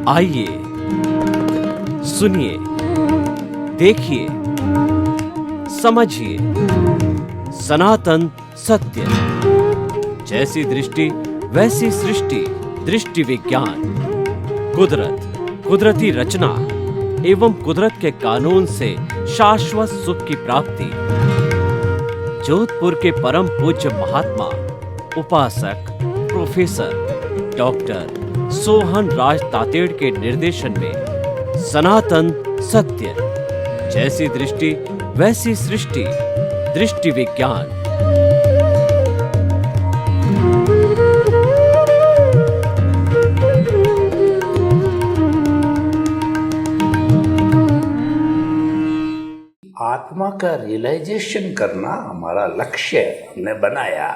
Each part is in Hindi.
आइए, सुनिए, देखिए, समझिए सनातन सत्य। जैसी दृष्टि वैसी सृष्टि, दृष्टि विज्ञान। कुदरत, कुदरती रचना एवं कुदरत के कानून से शाश्वत सुख की प्राप्ति। जोधपुर के परम पूज्य महात्मा उपासक प्रोफेसर डॉक्टर सोहन राज तातेड़ के निर्देशन में सनातन सत्य। जैसी दृष्टि वैसी सृष्टि, दृष्टि विज्ञान। आत्मा का रियलाइजेशन करना हमारा लक्ष्य हमने बनाया,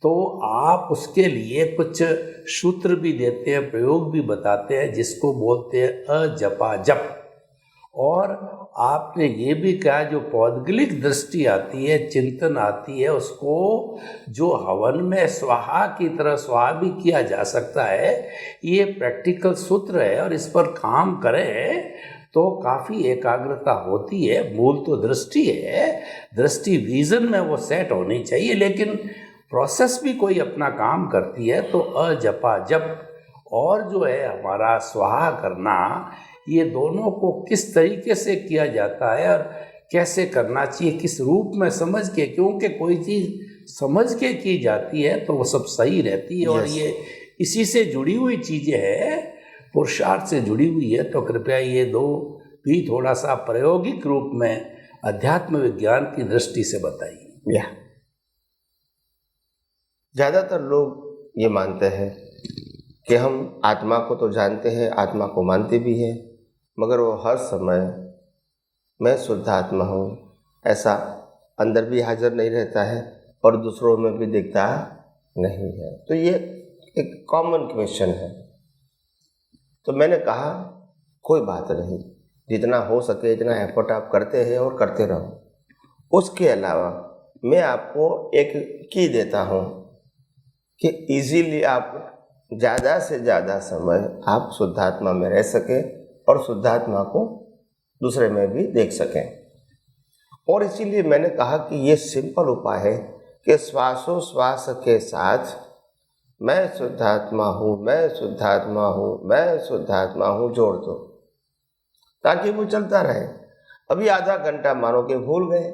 तो आप उसके लिए कुछ सूत्र भी देते हैं, प्रयोग भी बताते हैं, जिसको बोलते हैं अजपा जप। और आपने ये भी कहा जो पौद्गलिक दृष्टि आती है, चिंतन आती है, उसको जो हवन में स्वाहा की तरह स्वाहा भी किया जा सकता है। ये प्रैक्टिकल सूत्र है और इस पर काम करें तो काफ़ी एकाग्रता होती है। मूल तो दृष्टि है, दृष्टि विजन में वो सेट होनी चाहिए, लेकिन प्रोसेस भी कोई अपना काम करती है। तो अजपा जप और जो है हमारा स्वाहा करना, ये दोनों को किस तरीके से किया जाता है और कैसे करना चाहिए, किस रूप में समझ के, क्योंकि कोई चीज़ समझ के की जाती है तो वो सब सही रहती है। और ये इसी से जुड़ी हुई चीज़ें हैं, पुरुषार्थ से जुड़ी हुई है। तो कृपया ये दो भी थोड़ा सा प्रायोगिक रूप में अध्यात्म विज्ञान की दृष्टि से बताइए। ज़्यादातर लोग ये मानते हैं कि हम आत्मा को तो जानते हैं, आत्मा को मानते भी हैं, मगर वो हर समय मैं शुद्ध आत्मा हूँ ऐसा अंदर भी हाजिर नहीं रहता है और दूसरों में भी दिखता नहीं है। तो ये एक कॉमन क्वेश्चन है। तो मैंने कहा कोई बात नहीं, जितना हो सके इतना एफर्ट आप करते हैं और करते रहो। उसके अलावा मैं आपको एक की देता हूँ कि इजीली आप ज़्यादा से ज़्यादा समय आप शुद्धात्मा में रह सकें और शुद्धात्मा को दूसरे में भी देख सकें। और इसीलिए मैंने कहा कि ये सिंपल उपाय है कि श्वासोश्वास के साथ मैं शुद्धात्मा हूँ, मैं शुद्धात्मा हूँ, मैं शुद्धात्मा हूँ जोड़ दो, ताकि वो चलता रहे। अभी आधा घंटा मानो कि भूल गए,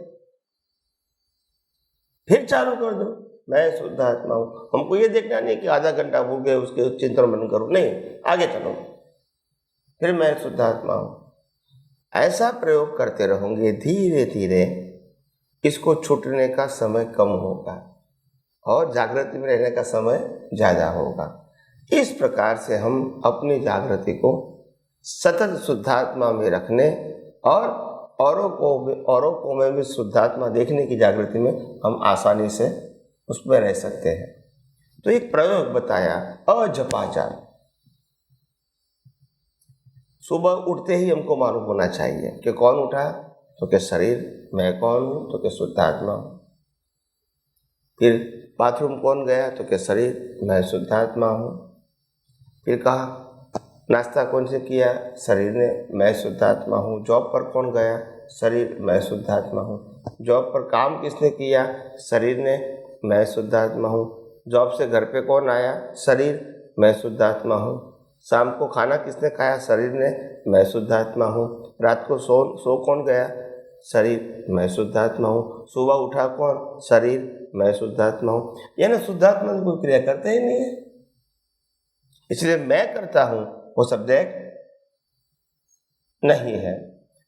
फिर चालू कर दो, मैं शुद्धात्मा हूँ। हमको ये देखना नहीं कि आधा घंटा भूल गए उसके चिंतन मन करो, नहीं, आगे चलो, फिर मैं शुद्धात्मा हूँ। ऐसा प्रयोग करते रहोगे, धीरे धीरे इसको छूटने का समय कम होगा और जागृति में रहने का समय ज़्यादा होगा। इस प्रकार से हम अपनी जागृति को सतत शुद्धात्मा में रखने और औरों को में भी शुद्धात्मा देखने की जागृति में हम आसानी से उसमें रह सकते हैं। तो एक प्रयोग बताया अजपा जाप। सुबह उठते ही हमको मालूम होना चाहिए कि कौन उठा, तो कि शरीर, मैं कौन हूँ, तो कि शुद्धात्मा हूँ। फिर बाथरूम कौन गया, तो कि शरीर, मैं शुद्धात्मा हूँ। फिर कहा नाश्ता कौन से किया, शरीर ने, मैं शुद्धात्मा हूँ। जॉब पर कौन गया, शरीर, मैं शुद्धात्मा हूँ। जॉब पर काम किसने किया, शरीर ने, मैं शुद्धात्मा हूँ। जॉब से घर पे कौन आया, शरीर, मैं शुद्धात्मा हूँ। शाम को खाना किसने खाया, शरीर ने, मैं शुद्धात्मा हूँ। रात को सो कौन गया, शरीर, मैं शुद्धात्मा हूँ। सुबह उठा कौन, शरीर, मैं शुद्धात्मा हूँ। यानी शुद्धात्मा की कोई क्रिया करते ही नहीं है, इसलिए मैं करता हूँ वो सब्जेक्ट नहीं है।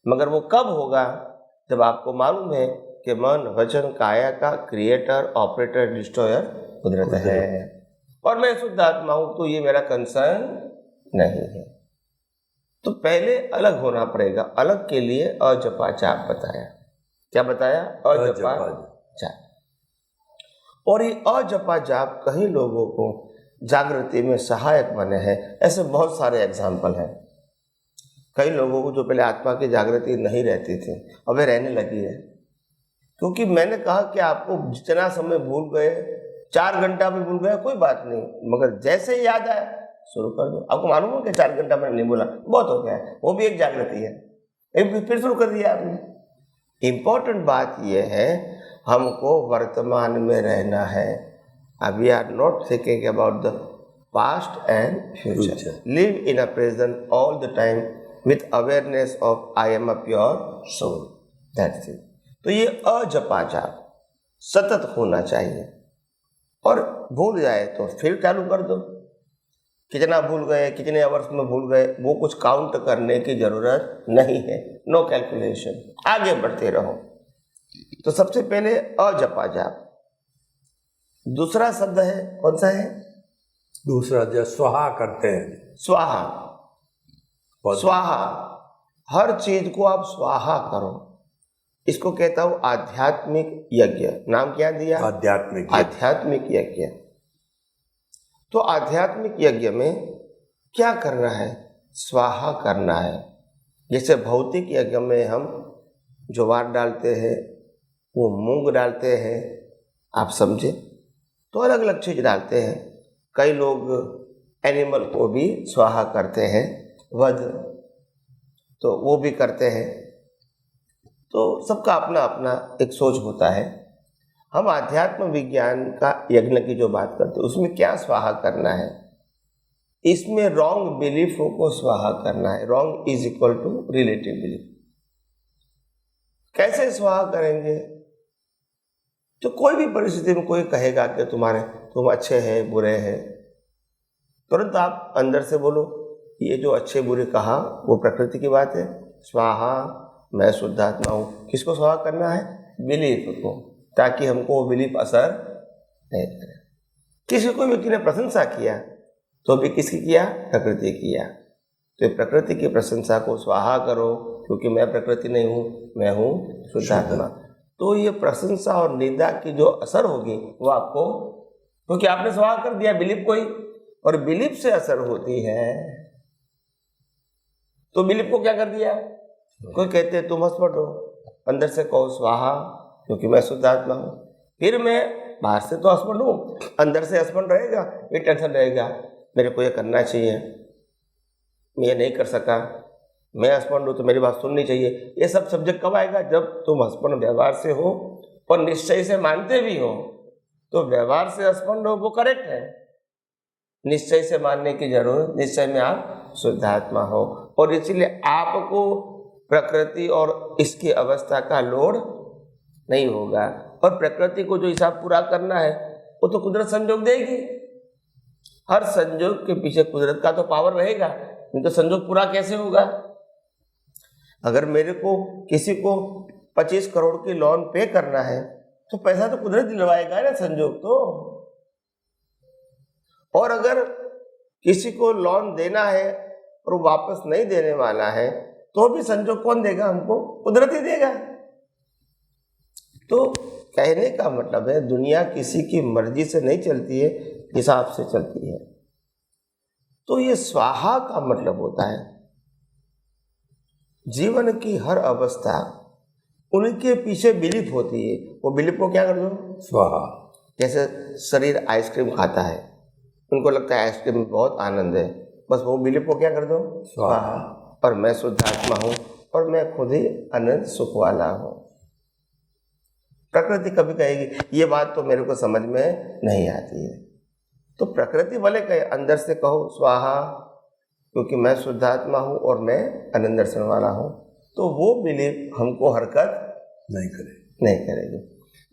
मगर वो कब होगा, जब आपको मालूम है कि मन वचन काया का क्रिएटर, ऑपरेटर, डिस्ट्रॉयर कुदरत है और मैं शुद्धात्मा हूँ, तो ये मेरा कंसर्न नहीं है। तो पहले अलग होना पड़ेगा। अलग के लिए अजपा जाप बताया। क्या बताया? अजपा जाप। और ये अजपा जाप कई लोगों को जागृति में सहायक बने हैं। ऐसे बहुत सारे एग्जाम्पल हैं। कई लोगों को जो पहले आत्मा की जागृति नहीं रहती थी, अब रहने लगी है। क्योंकि मैंने कहा कि आपको जितना समय भूल गए, 4 घंटा भी भूल गया कोई बात नहीं, मगर जैसे याद आया शुरू कर दो। आपको मालूम हो कि 4 घंटा मैंने नहीं बोला, बहुत हो गया है, वो भी एक जागृति है, एक फिर शुरू कर दिया आपने। इम्पोर्टेंट बात यह है, हमको वर्तमान में रहना है। We are not thinking about the past and future. Live in a present all the time with awareness of I am a pure soul, that's it. तो ये अजपा जाप सतत होना चाहिए, और भूल जाए तो फिर चालू कर दो। कितना भूल गए, कितने आवर्स में भूल गए, वो कुछ काउंट करने की जरूरत नहीं है, नो कैलकुलेशन, आगे बढ़ते रहो। तो सबसे पहले अजपा जाप। दूसरा शब्द है, कौन सा है? दूसरा जो स्वाहा करते हैं, स्वाहा। स्वाहा, हर चीज को आप स्वाहा करो। इसको कहता हूं आध्यात्मिक यज्ञ। नाम क्या दिया? आध्यात्मिक यज्ञ। तो आध्यात्मिक यज्ञ में क्या करना है? स्वाहा करना है। जैसे भौतिक यज्ञ में हम ज्वार डालते हैं, वो मूंग डालते हैं, आप समझे, तो अलग अलग चीज डालते हैं। कई लोग एनिमल को भी स्वाहा करते हैं, वध, तो वो भी करते हैं। तो सबका अपना अपना एक सोच होता है। हम आध्यात्म विज्ञान का यज्ञ की जो बात करते हैं, उसमें क्या स्वाहा करना है? इसमें रॉन्ग बिलीफों को स्वाहा करना है। Wrong is equal to relative belief. कैसे स्वाहा करेंगे? तो कोई भी परिस्थिति में कोई कहेगा कि तुम अच्छे हैं, बुरे हैं, तुरंत आप अंदर से बोलो, ये जो अच्छे बुरे कहा वो प्रकृति की बात है, स्वाहा, मैं शुद्धात्मा हूँ। किसको स्वाहा करना है? बिलीफ को, ताकि हमको वो बिलीफ असर नहीं करे। किसी कोई व्यक्ति ने प्रशंसा किया तो भी किसकी किया? प्रकृति किया। तो प्रकृति की प्रशंसा को स्वाहा करो, क्योंकि मैं प्रकृति नहीं हूँ, मैं हूँ शुद्धात्मा। तो ये प्रशंसा और निंदा की जो असर होगी वो आपको, क्योंकि आपने स्वाहा कर दिया बिलीफ को ही, और बिलीफ से असर होती है। तो बिलीफ को क्या कर दिया? कोई कहते तुम हस्बैंड हो, अंदर से कहो स्वाहा, क्योंकि मैं शुद्धात्मा हूँ। फिर मैं बाहर से तो हस्बैंड हूँ, अंदर से हस्बैंड रहेगा, ये टेंशन रहेगा, मेरे को ये करना चाहिए, मैं ये नहीं कर सका, मैं हस्बैंड हूँ तो मेरी बात सुननी चाहिए। ये सब सब्जेक्ट कब आएगा? जब तुम हस्बैंड व्यवहार से हो और निश्चय से मानते भी हो। तो व्यवहार से हस्बैंड हो वो करेक्ट है, निश्चय से मानने की जरूरत, निश्चय में आप शुद्धात्मा हो, और इसीलिए आपको प्रकृति और इसकी अवस्था का लोड नहीं होगा। और प्रकृति को जो हिसाब पूरा करना है वो तो कुदरत संजोग देगी। हर संजोग के पीछे कुदरत का तो पावर रहेगा, नहीं तो संजोग पूरा कैसे होगा? अगर मेरे को किसी को 25 करोड़ की लोन पे करना है तो पैसा तो कुदरत दिलवाएगा ना, संजोग तो। और अगर किसी को लोन देना है और वापस नहीं देने वाला है तो भी संजोग कौन देगा? हमको कुदरत ही देगा। तो कहने का मतलब है, दुनिया किसी की मर्जी से नहीं चलती है, हिसाब से चलती है। तो ये स्वाहा का मतलब होता है जीवन की हर अवस्था, उनके पीछे बिलीफ होती है, वो बिलीफ को क्या कर दो? स्वाहा। जैसे शरीर आइसक्रीम खाता है, उनको लगता है आइसक्रीम में बहुत आनंद है, बस वो बिलीफ को क्या कर दो? स्वाहा। और मैं शुद्धात्मा हूँ और मैं खुद ही आनंद सुख वाला हूँ। प्रकृति कभी कहेगी ये बात तो मेरे को समझ में नहीं आती है, तो प्रकृति भले कहे, अंदर से कहो स्वाहा, क्योंकि मैं शुद्धात्मा हूँ और मैं आनंद दर्शन वाला हूँ, तो वो बिलीफ हमको हरकत नहीं करेगी।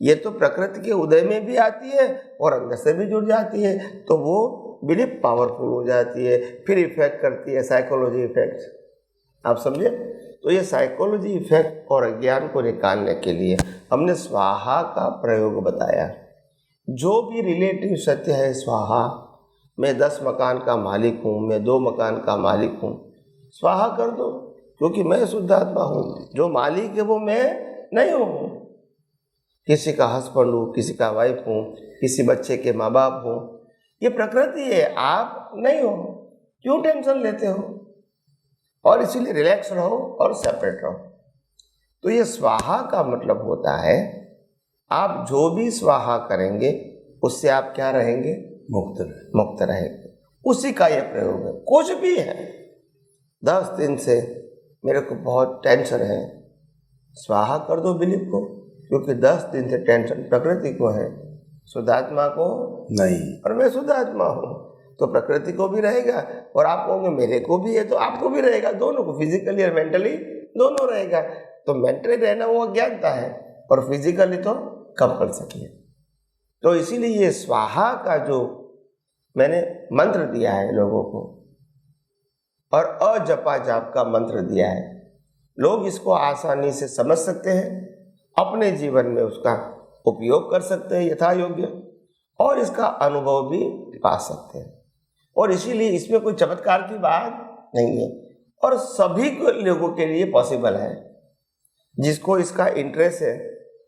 ये तो प्रकृति के उदय में भी आती है और अंदर से भी जुड़ जाती है, तो वो बिलीफ पावरफुल हो जाती है, फिर इफेक्ट करती है, साइकोलॉजी इफेक्ट, आप समझे। तो ये साइकोलॉजी इफेक्ट और अज्ञान को निकालने के लिए हमने स्वाहा का प्रयोग बताया। जो भी रिलेटिव सत्य है स्वाहा, मैं 10 मकान का मालिक हूँ, मैं 2 मकान का मालिक हूँ, स्वाहा कर दो, क्योंकि मैं शुद्धात्मा हूँ। जो मालिक है वो मैं नहीं हूँ। किसी का हस्बैंड हूँ, किसी का वाइफ हूँ, किसी बच्चे के माँ बाप हूँ, ये प्रकृति है, आप नहीं हो। क्यों टेंशन लेते हो? और इसीलिए रिलैक्स रहो और सेपरेट रहो। तो ये स्वाहा का मतलब होता है आप जो भी स्वाहा करेंगे उससे आप क्या रहेंगे? मुक्त रहेंगे। उसी का ये प्रयोग है। कुछ भी है, 10 दिन से मेरे को बहुत टेंशन है, स्वाहा कर दो बिलीफ को, क्योंकि 10 दिन से टेंशन प्रकृति को है, शुद्धात्मा को नहीं। और मैं शुद्धात्मा हूँ, तो प्रकृति को भी रहेगा और आप कहोगे मेरे को भी है तो आपको भी रहेगा, दोनों को, फिजिकली और मेंटली दोनों रहेगा। तो मेंटली रहना वो अज्ञानता है और फिजिकली तो कब कर सकिए। तो इसीलिए ये स्वाहा का जो मैंने मंत्र दिया है लोगों को और अजपा जाप का मंत्र दिया है, लोग इसको आसानी से समझ सकते हैं, अपने जीवन में उसका उपयोग कर सकते हैं यथा योग्य और इसका अनुभव भी पा सकते हैं। और इसीलिए इसमें कोई चमत्कार की बात नहीं है और सभी लोगों के लिए पॉसिबल है। जिसको इसका इंटरेस्ट है,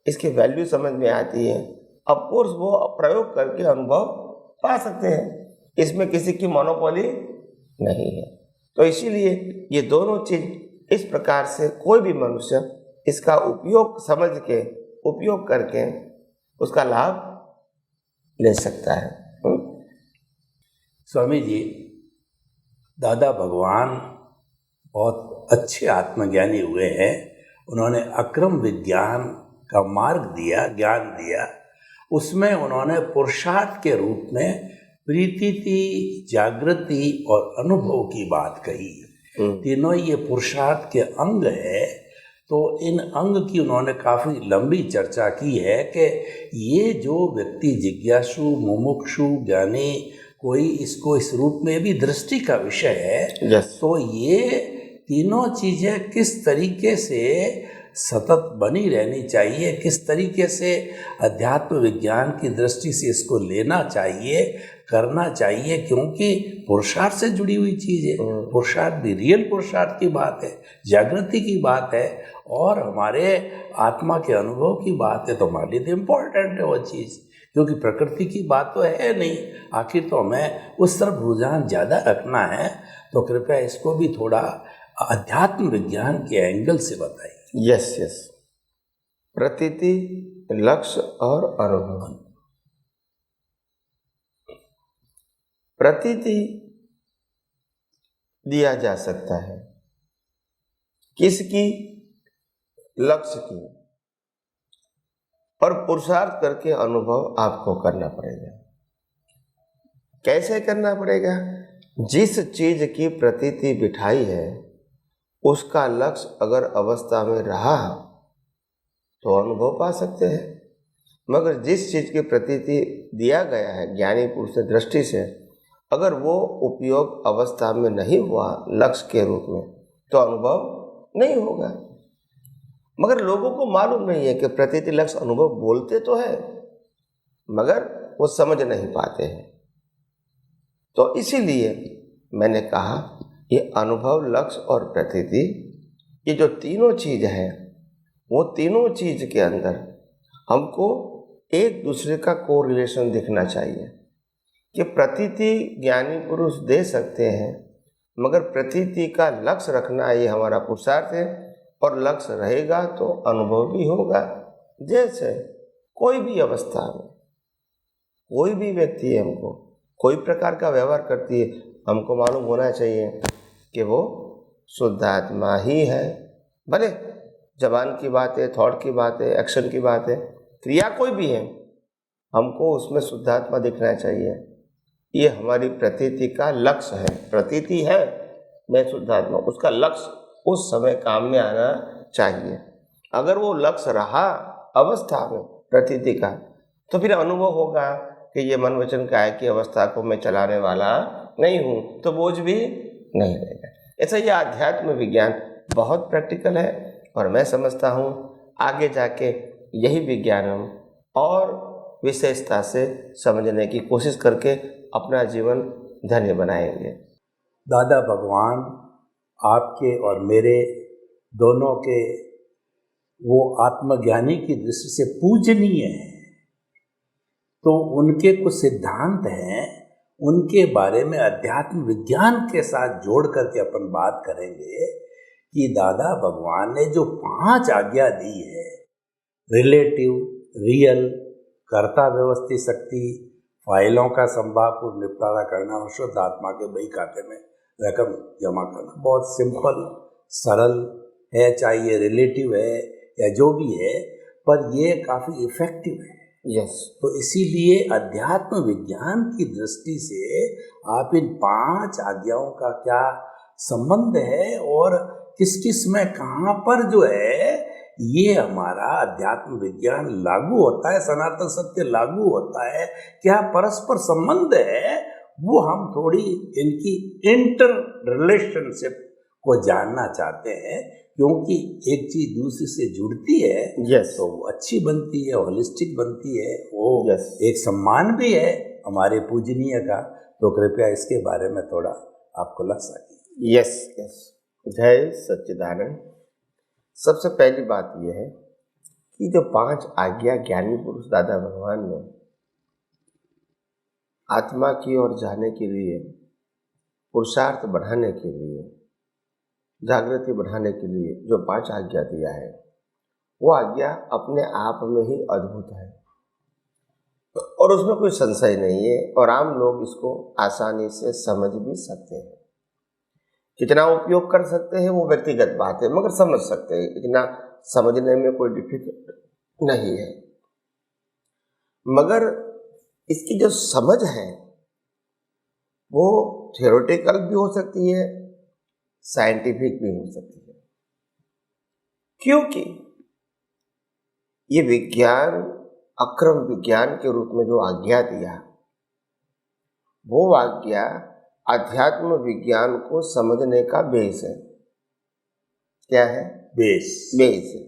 इसकी वैल्यू समझ में आती है, ऑफ कोर्स वो प्रयोग करके अनुभव पा सकते हैं। इसमें किसी की मोनोपोली नहीं है। तो इसीलिए ये दोनों चीज इस प्रकार से कोई भी मनुष्य इसका उपयोग समझ के, उपयोग करके उसका लाभ ले सकता है। स्वामी जी, दादा भगवान बहुत अच्छे आत्मज्ञानी हुए हैं। उन्होंने अक्रम विज्ञान का मार्ग दिया, ज्ञान दिया। उसमें उन्होंने पुरुषार्थ के रूप में प्रीति, जागृति और अनुभव की बात कही। तीनों ये पुरुषार्थ के अंग है। तो इन अंग की उन्होंने काफ़ी लंबी चर्चा की है कि ये जो व्यक्ति जिज्ञासु, मुमुक्षु, ज्ञानी, कोई इसको इस रूप में भी दृष्टि का विषय है। yes. तो ये तीनों चीज़ें किस तरीके से सतत बनी रहनी चाहिए, किस तरीके से अध्यात्म विज्ञान की दृष्टि से इसको लेना चाहिए, करना चाहिए, क्योंकि पुरुषार्थ से जुड़ी हुई चीज़ है। पुरुषार्थ भी रियल पुरुषार्थ की बात है, जागृति की बात है और हमारे आत्मा के अनुभव की बात है। तो हमारे लिए इम्पोर्टेंट है वो चीज़, क्योंकि प्रकृति की बात तो है नहीं। आखिर तो हमें उस तरफ रुझान ज़्यादा रखना है। तो कृपया इसको भी थोड़ा अध्यात्म विज्ञान के एंगल से बताइए। यस यस, प्रतीति, लक्ष्य और अनुभव। प्रतीति दिया जा सकता है किसकी? लक्ष्य की, और पुरुषार्थ करके अनुभव आपको करना पड़ेगा। कैसे करना पड़ेगा? जिस चीज की प्रतीति बिठाई है उसका लक्ष्य अगर अवस्था में रहा तो अनुभव पा सकते हैं, मगर जिस चीज की प्रतीति दिया गया है ज्ञानी पुरुष से दृष्टि से, अगर वो उपयोग अवस्था में नहीं हुआ लक्ष्य के रूप में तो अनुभव नहीं होगा। मगर लोगों को मालूम नहीं है कि प्रतीति, लक्ष्य, अनुभव बोलते तो है मगर वो समझ नहीं पाते हैं। तो इसीलिए मैंने कहा ये अनुभव, लक्ष्य और प्रतीति, ये जो तीनों चीज है, वो तीनों चीज के अंदर हमको एक दूसरे का कोरिलेशन दिखना चाहिए कि प्रतीति ज्ञानी पुरुष दे सकते हैं, मगर प्रतीति का लक्ष्य रखना ये हमारा पुरुषार्थ है और लक्ष्य रहेगा तो अनुभव भी होगा। जैसे कोई भी अवस्था में कोई भी व्यक्ति है, हमको कोई प्रकार का व्यवहार करती है, हमको मालूम होना चाहिए कि वो शुद्ध आत्मा ही है। भले जबान की बात है, थॉट की बात है, एक्शन की बात है, क्रिया कोई भी है, हमको उसमें शुद्ध आत्मा दिखना चाहिए। ये हमारी प्रतीति का लक्ष्य है। प्रतीति है मैं शुद्ध आत्मा, उसका लक्ष्य उस समय काम में आना चाहिए। अगर वो लक्ष्य रहा अवस्था में प्रतीति का, तो फिर अनुभव होगा कि ये मन वचन काया की अवस्था को मैं चलाने वाला नहीं हूँ, तो बोझ भी नहीं रहेगा। ऐसा ये आध्यात्म विज्ञान बहुत प्रैक्टिकल है और मैं समझता हूँ आगे जाके यही विज्ञान हम और विशेषता से समझने की कोशिश करके अपना जीवन धन्य बनाएंगे। दादा भगवान आपके और मेरे दोनों के वो आत्मज्ञानी की दृष्टि से पूजनीय हैं। तो उनके कुछ सिद्धांत हैं, उनके बारे में अध्यात्म विज्ञान के साथ जोड़ करके अपन बात करेंगे कि दादा भगवान ने जो 5 आज्ञा दी है, रिलेटिव, रियल, कर्ता व्यवस्थित शक्ति, फाइलों का संभावपूर्ण निपटारा करना और शुद्ध आत्मा के बही खाते में रकम जमा करना बहुत सिंपल सरल है, चाहे ये रिलेटिव है या जो भी है, पर ये काफ़ी इफेक्टिव है। यस। तो इसीलिए अध्यात्म विज्ञान की दृष्टि से आप इन 5 आज्ञाओं का क्या संबंध है और किस किस में कहाँ पर जो है ये हमारा अध्यात्म विज्ञान लागू होता है, सनातन सत्य लागू होता है, क्या परस्पर संबंध है, वो हम थोड़ी इनकी इंटर रिलेशनशिप को जानना चाहते हैं, क्योंकि एक चीज दूसरी से जुड़ती है यस। तो वो अच्छी बनती है, होलिस्टिक बनती है, वो यस। एक सम्मान भी है हमारे पूजनीय का। तो कृपया इसके बारे में थोड़ा आप खुलासा कीजिए। Yes yes. जय सच्चिदानंद। सबसे पहली बात यह है कि जो 5 आज्ञा ज्ञानी पुरुष दादा भगवान ने आत्मा की ओर जाने के लिए, पुरुषार्थ बढ़ाने के लिए, जागृति बढ़ाने के लिए जो 5 आज्ञा दिया है, वो आज्ञा अपने आप में ही अद्भुत है और उसमें कोई संशय नहीं है और आम लोग इसको आसानी से समझ भी सकते हैं। कितना उपयोग कर सकते हैं वो व्यक्तिगत बात है, मगर समझ सकते हैं, इतना समझने में कोई डिफिकल्ट नहीं है। मगर इसकी जो समझ है वो थियोरेटिकल भी हो सकती है, साइंटिफिक भी हो सकती है, क्योंकि ये विज्ञान अक्रम विज्ञान के रूप में जो आज्ञा दिया, वो आज्ञा अध्यात्म विज्ञान को समझने का बेस है। क्या है? बेस है।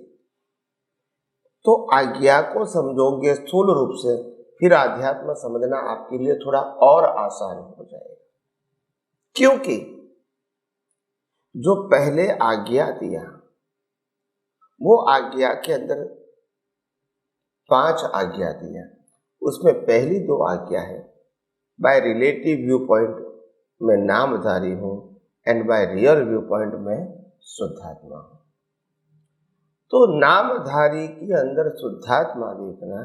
तो आज्ञा को समझोगे स्थूल रूप से, फिर आध्यात्म समझना आपके लिए थोड़ा और आसान हो जाएगा, क्योंकि जो पहले आज्ञा दिया वो आज्ञा के अंदर 5 आज्ञा दिया, उसमें पहली 2 आज्ञा है बाय रिलेटिव व्यू पॉइंट में नामधारी हूं and by real view point में शुद्धात्मा हूं। तो नामधारी के अंदर शुद्धात्मा देखना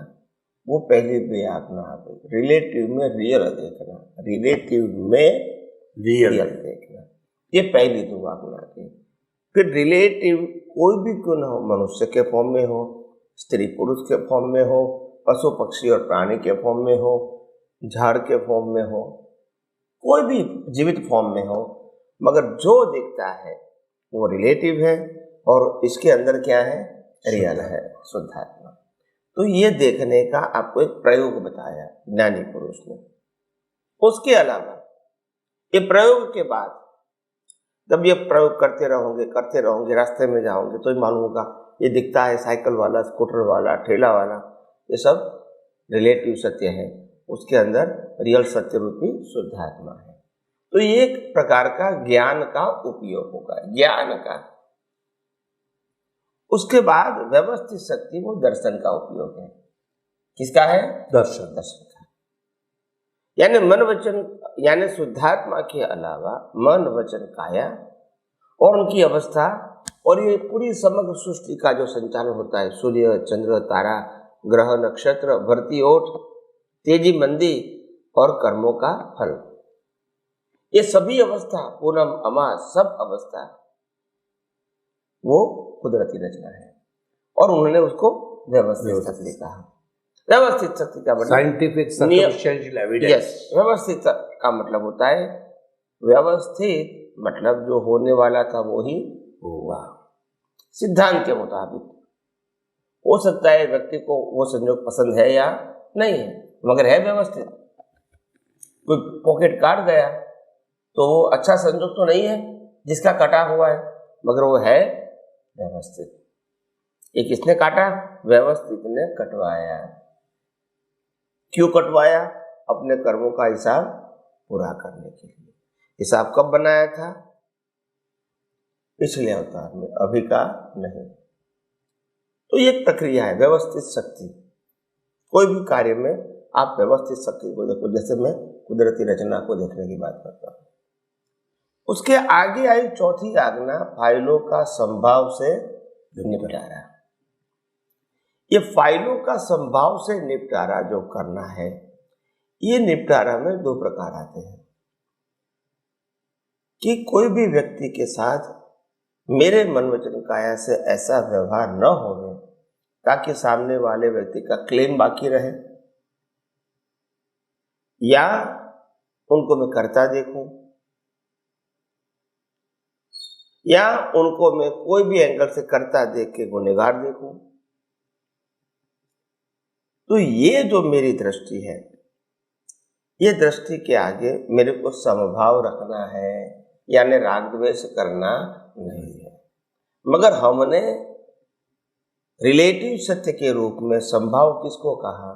वो पहली भी आज्ञा आ गई। रिलेटिव में रियल देखना, रिलेटिव में रियल देखना, ये पहली 2 आज्ञा थी। फिर रिलेटिव कोई भी क्यों ना हो, मनुष्य के फॉर्म में हो, स्त्री पुरुष के फॉर्म में हो, पशु पक्षी और प्राणी के फॉर्म में हो, झाड़ के फॉर्म में हो, कोई भी जीवित फॉर्म में हो, मगर जो दिखता है वो रिलेटिव है और इसके अंदर क्या है? रियल है, शुद्धात्मा। तो ये देखने का आपको एक प्रयोग बताया ज्ञानी पुरुष ने। उसके अलावा ये प्रयोग के बाद जब ये प्रयोग करते रहोगे, रास्ते में जाओगे तो मालूम होगा ये दिखता है साइकिल वाला, स्कूटर वाला, ठेला वाला, ये सब रिलेटिव सत्य है, उसके अंदर रियल सत्य रूपी शुद्धात्मा है। तो ये एक प्रकार का ज्ञान का उपयोग होगा, ज्ञान का। उसके बाद व्यवस्थित शक्ति वो दर्शन का उपयोग है। किसका है? दर्शन का। यानी मन वचन, यानी शुद्धात्मा के अलावा मन वचन काया और उनकी अवस्था और ये पूरी समग्र सृष्टि का जो संचालन होता है, सूर्य, चंद्र, तारा, ग्रह, नक्षत्र, भरती ओठ, तेजी मंदी और कर्मों का फल, ये सभी अवस्था, पूनम अमास, सब अवस्था वो कुदरती रचना है और उन्होंने उसको व्यवस्थित शक्ति कहा। व्यवस्थित शक्ति का मतलब साइंटिफिक सर्कमस्टेंशियल एविडेंस। यस, व्यवस्थित का मतलब होता है, व्यवस्थित मतलब जो होने वाला था वो ही हुआ, सिद्धांत के मुताबिक। हो सकता है व्यक्ति को वो संयोग पसंद है या नहीं है, मगर है व्यवस्थित। कोई पॉकेट काट गया तो वो अच्छा संयोग तो नहीं है जिसका कटा हुआ है, मगर वो है व्यवस्थित। ये किसने काटा? व्यवस्थित ने कटवाया। क्यों कटवाया? अपने कर्मों का हिसाब पूरा करने के लिए। हिसाब कब बनाया था? पिछले अवतार में, अभी का नहीं। तो ये एक प्रक्रिया है, व्यवस्थित शक्ति। कोई भी कार्य में आप व्यवस्थित शक्ति को देखो, जैसे मैं कुदरती रचना को देखने की बात करता हूँ। उसके आगे आई चौथी आज्ञा, फाइलों का संभाव से निपटारा। ये फाइलों का संभाव से निपटारा जो करना है, ये निपटारा में दो प्रकार आते हैं कि कोई भी व्यक्ति के साथ मेरे मन वचन काया से ऐसा व्यवहार न होवे ताकि सामने वाले व्यक्ति का क्लेम बाकी रहे, या उनको मैं करता देखूं, या उनको मैं कोई भी एंगल से करता देख के गुनहगार देखूं। तो ये जो मेरी दृष्टि है, ये दृष्टि के आगे मेरे को समभाव रखना है, यानी राग द्वेष करना नहीं है। मगर हमने रिलेटिव सत्य के रूप में समभाव किसको कहा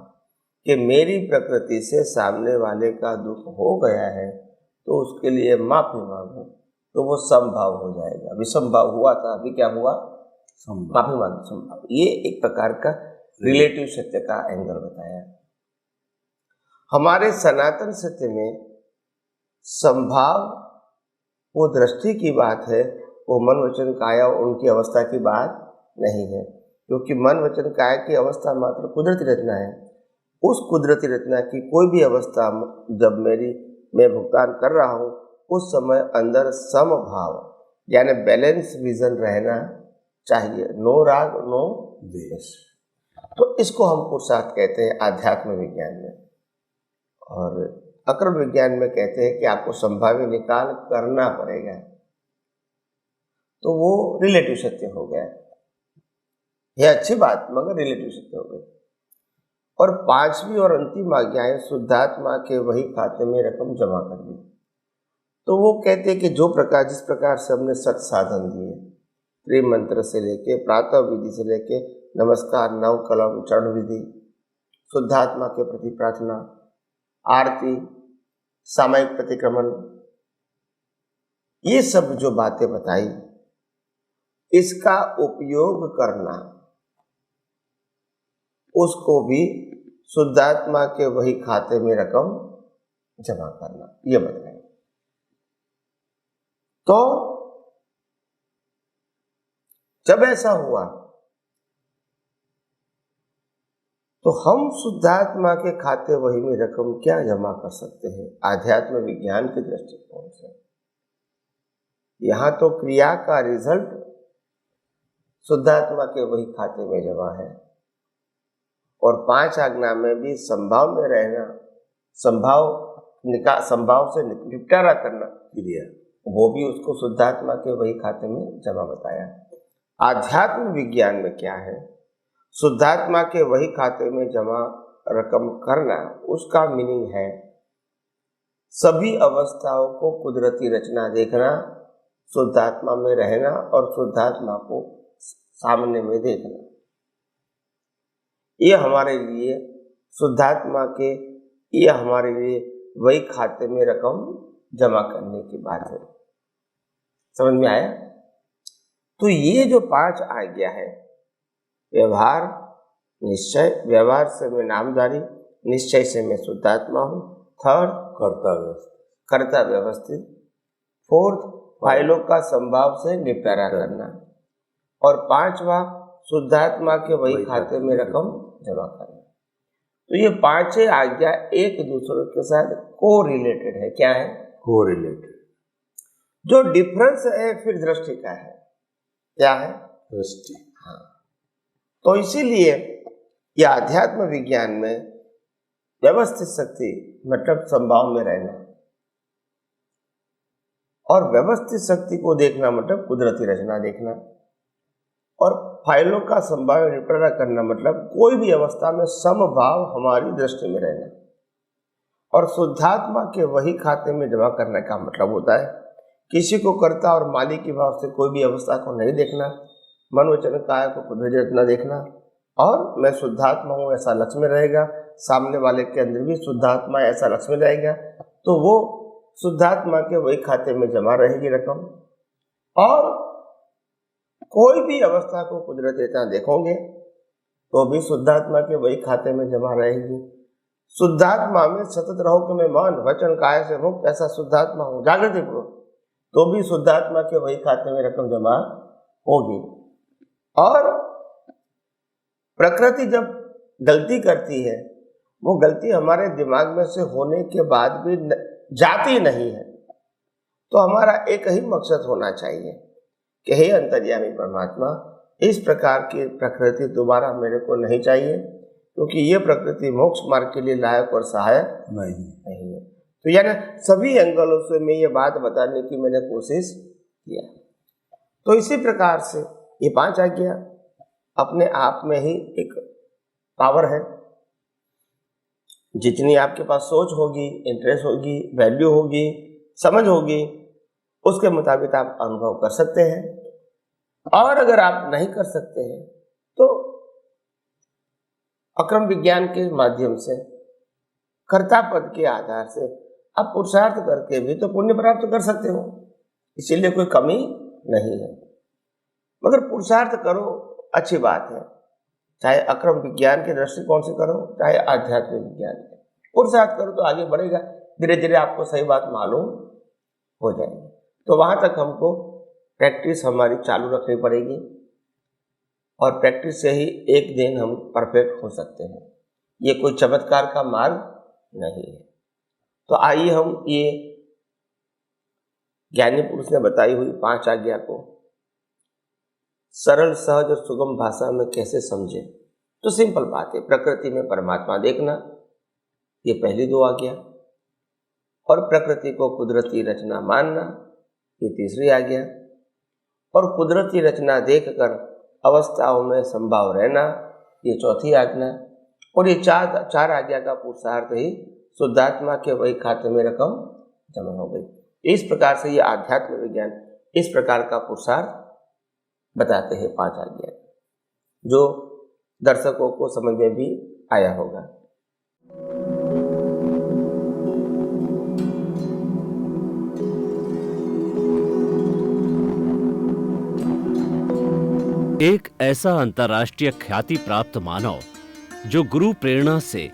कि मेरी प्रकृति से सामने वाले का दुख हो गया है तो उसके लिए माफी मांगो, तो वो समभाव हो जाएगा। विसंभाव हुआ था, अभी क्या हुआ? माफी मांगो, समभाव। ये एक प्रकार का रिलेटिव सत्य का एंगल बताया। हमारे सनातन सत्य में संभाव वो दृष्टि की बात है, वो मन वचन काया उनकी अवस्था की बात नहीं है, क्योंकि मन वचन काया की अवस्था मात्र कुदरती रचना है। उस कुदरती रचना की कोई भी अवस्था जब मैं भुगतान कर रहा हूँ, उस समय अंदर समभाव यानी बैलेंस विजन रहना चाहिए, नो राग नो द्वेष। तो इसको हम पुरुषार्थ कहते हैं आध्यात्म विज्ञान में, और अकर्म विज्ञान में कहते हैं कि आपको संभाव्य निकाल करना पड़ेगा। तो वो रिलेटिव सत्य हो गया, यह अच्छी बात, मगर रिलेटिव सत्य हो गई। और पांचवी और अंतिम आज्ञाएं शुद्धात्मा के वही खाते में रकम जमा कर दी। तो वो कहते हैं कि जिस प्रकार से हमने सत साधन दिए, त्रिमंत्र से लेके प्रातः विधि से लेके नमस्कार, नव कलम, चरण विधि, शुद्धात्मा के प्रति प्रार्थना, आरती, सामयिक प्रतिक्रमण, ये सब जो बातें बताई, इसका उपयोग करना, उसको भी शुद्धात्मा के वही खाते में रकम जमा करना, ये बताएं। तो जब ऐसा हुआ तो हम शुद्धात्मा के खाते वही में रकम क्या जमा कर सकते हैं आध्यात्म विज्ञान के दृष्टिकोण से। यहां तो क्रिया का रिजल्ट शुद्धात्मा के वही खाते में जमा है, और पांच आज्ञा में भी संभाव में रहना, संभाव से निपटारा करना क्रिया, वो भी उसको शुद्धात्मा के वही खाते में जमा बताया। आध्यात्म विज्ञान में क्या है, शुद्धात्मा के वही खाते में जमा रकम करना, उसका मीनिंग है सभी अवस्थाओं को कुदरती रचना देखना, शुद्धात्मा में रहना और शुद्धात्मा को सामने में देखना। ये हमारे लिए शुद्धात्मा के, ये हमारे लिए वही खाते में रकम जमा करने की बात है। समझ में आया? तो ये जो पांच आज्ञा है, व्यवहार, निश्चय, व्यवहार से मैं नामधारी, निश्चय से मैं शुद्धात्मा हूँ, थर्ड कर्ता व्यवस्थित, फोर्थ फाइलों का संभाव से निपटारा करना, और पांचवा शुद्धात्मा के वही खाते में रकम जमा करना। तो ये पांचों आज्ञा एक दूसरे के साथ को रिलेटेड है। क्या है? को रिलेटेड। जो डिफरेंस है फिर दृष्टि का है। क्या है? दृष्टि। हाँ, तो इसीलिए यह अध्यात्म विज्ञान में व्यवस्थित शक्ति मतलब संभाव में रहना, और व्यवस्थित शक्ति को देखना मतलब कुदरती रचना देखना, और फाइलों का संभाव्य निपटारा करना मतलब कोई भी अवस्था में समभाव हमारी दृष्टि में रहना, और शुद्धात्मा के वही खाते में जमा करने का मतलब होता है किसी को कर्ता और मालिक के भाव से कोई भी अवस्था को नहीं देखना, मन वचन काया को कुदरती रचना देखना, और मैं शुद्धात्मा हूँ ऐसा लक्ष्य में रहेगा, सामने वाले के अंदर भी शुद्धात्मा ऐसा लक्ष्य में रहेगा, तो वो शुद्धात्मा के वही खाते में जमा रहेगी रकम, और कोई भी अवस्था को कुदरती रचना देखोगे तो भी शुद्धात्मा के वही खाते में जमा रहेगी। शुद्धात्मा में सतत रहो कि मैं मन वचन काया से मुक्त ऐसा शुद्धात्मा हूँ जागृति पूर्वक, तो भी शुद्धात्मा के वही खाते में रकम जमा होगी। और प्रकृति जब गलती करती है वो गलती हमारे दिमाग में से होने के बाद भी जाती नहीं है। तो हमारा एक ही मकसद होना चाहिए कि हे अंतर्यामी परमात्मा, इस प्रकार की प्रकृति दोबारा मेरे को नहीं चाहिए, क्योंकि ये प्रकृति मोक्ष मार्ग के लिए लायक और सहायक नहीं है। तो यानी सभी एंगलों से मैं ये बात बताने की मैंने कोशिश किया। तो इसी प्रकार से ये 5 आज्ञा अपने आप में ही एक पावर है। जितनी आपके पास सोच होगी, इंटरेस्ट होगी, वैल्यू होगी, समझ होगी, उसके मुताबिक आप अनुभव कर सकते हैं। और अगर आप नहीं कर सकते हैं तो अक्रम विज्ञान के माध्यम से, कर्ता पद के आधार से आप पुरुषार्थ करके भी तो पुण्य प्राप्त कर सकते हो, इसीलिए कोई कमी नहीं है। मगर पुरुषार्थ करो, अच्छी बात है, चाहे अक्रम विज्ञान के दृष्टिकोण से करो, चाहे आध्यात्मिक विज्ञान के। पुरुषार्थ करो तो आगे बढ़ेगा, धीरे धीरे आपको सही बात मालूम हो जाएगी। तो वहां तक हमको प्रैक्टिस हमारी चालू रखनी पड़ेगी, और प्रैक्टिस से ही एक दिन हम परफेक्ट हो सकते हैं। ये कोई चमत्कार का मार्ग नहीं है। तो आइए हम ये ज्ञानी पुरुष ने बताई हुई 5 आज्ञा को सरल, सहज और सुगम भाषा में कैसे समझे। तो सिंपल बात है, प्रकृति में परमात्मा देखना, ये पहली 2 आज्ञा, और प्रकृति को कुदरती रचना मानना, ये तीसरी आज्ञा, और कुदरती रचना देखकर अवस्थाओं में संभाव रहना, ये चौथी आज्ञा, और ये चार आज्ञा का पुरुषार्थ ही शुद्धात्मा के वही खाते में रकम जमा हो गई। इस प्रकार से ये आध्यात्म विज्ञान इस प्रकार का पुरुषार्थ बताते हैं 5 आज्ञा, जो दर्शकों को समझ में भी आया होगा। एक ऐसा अंतर्राष्ट्रीय ख्याति प्राप्त मानव जो गुरु प्रेरणा से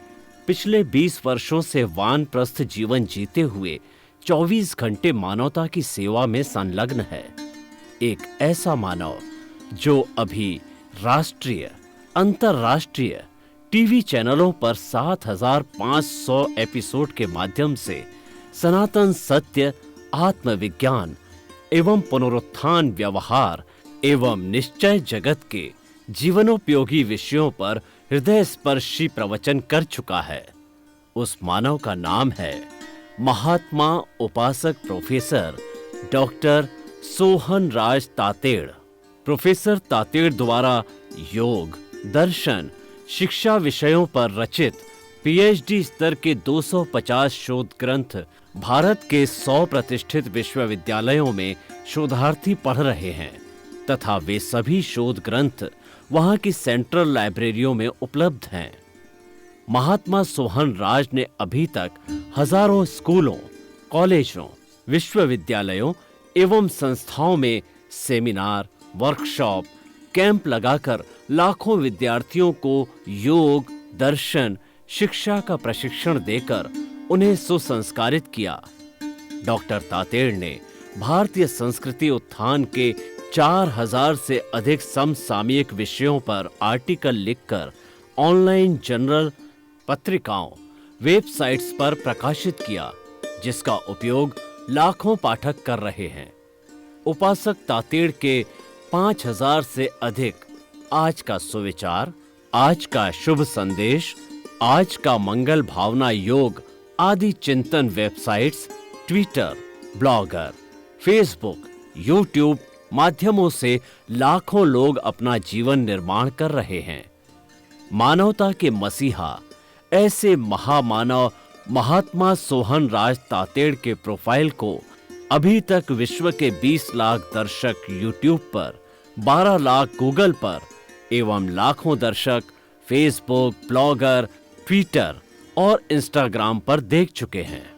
पिछले 20 वर्षों से वानप्रस्थ जीवन जीते हुए 24 घंटे मानवता की सेवा में संलग्न है। एक ऐसा मानव जो अभी राष्ट्रीय, अंतर्राष्ट्रीय टीवी चैनलों पर 7,500 एपिसोड के माध्यम से सनातन सत्य, आत्मविज्ञान एवं पुनरुत्थान, व्यवहार एवं निश्चय जगत के जीवनोपयोगी विषयों पर हृदय स्पर्शी प्रवचन कर चुका है। उस मानव का नाम है महात्मा उपासक प्रोफेसर डॉक्टर सोहन राज तातेड़। प्रोफेसर तातेड़ द्वारा योग, दर्शन, शिक्षा विषयों पर रचित पीएचडी स्तर के 250 शोध ग्रंथ भारत के 100 प्रतिष्ठित विश्वविद्यालयों में शोधार्थी पढ़ रहे हैं, तथा वे सभी शोध ग्रंथ वहां की सेंट्रल लाइब्रेरियों में उपलब्ध हैं। महात्मा सोहन राज ने अभी तक हजारों स्कूलों, कॉलेजों, विश्वविद्यालयों एवं संस्थाओं में सेमिनार, वर्कशॉप, कैंप लगाकर लाखों विद्यार्थियों को योग, दर्शन, शिक्षा का प्रशिक्षण देकर उन्हें सुसंस्कारित किया। डॉक्टर तातेड़ ने भारतीय संस्कृति उत्थान के 4000 से अधिक समसामयिक विषयों पर आर्टिकल लिखकर ऑनलाइन जर्नल, पत्रिकाओं, वेबसाइट्स पर प्रकाशित किया, जिसका उपयोग लाखों पाठक कर रहे हैं। उपासक तातेड़ के 5000 से अधिक आज का सुविचार, आज का शुभ संदेश, आज का मंगल भावना योग आदि चिंतन websites, Twitter, blogger, Facebook, YouTube माध्यमों से लाखों लोग अपना जीवन निर्माण कर रहे हैं। मानवता के मसीहा ऐसे महामानव महात्मा सोहन राज तातेड़ के प्रोफाइल को अभी तक विश्व के 20 लाख दर्शक यूट्यूब पर, 12 लाख गूगल पर एवं लाखों दर्शक फेसबुक, ब्लॉगर, ट्विटर और इंस्टाग्राम पर देख चुके हैं।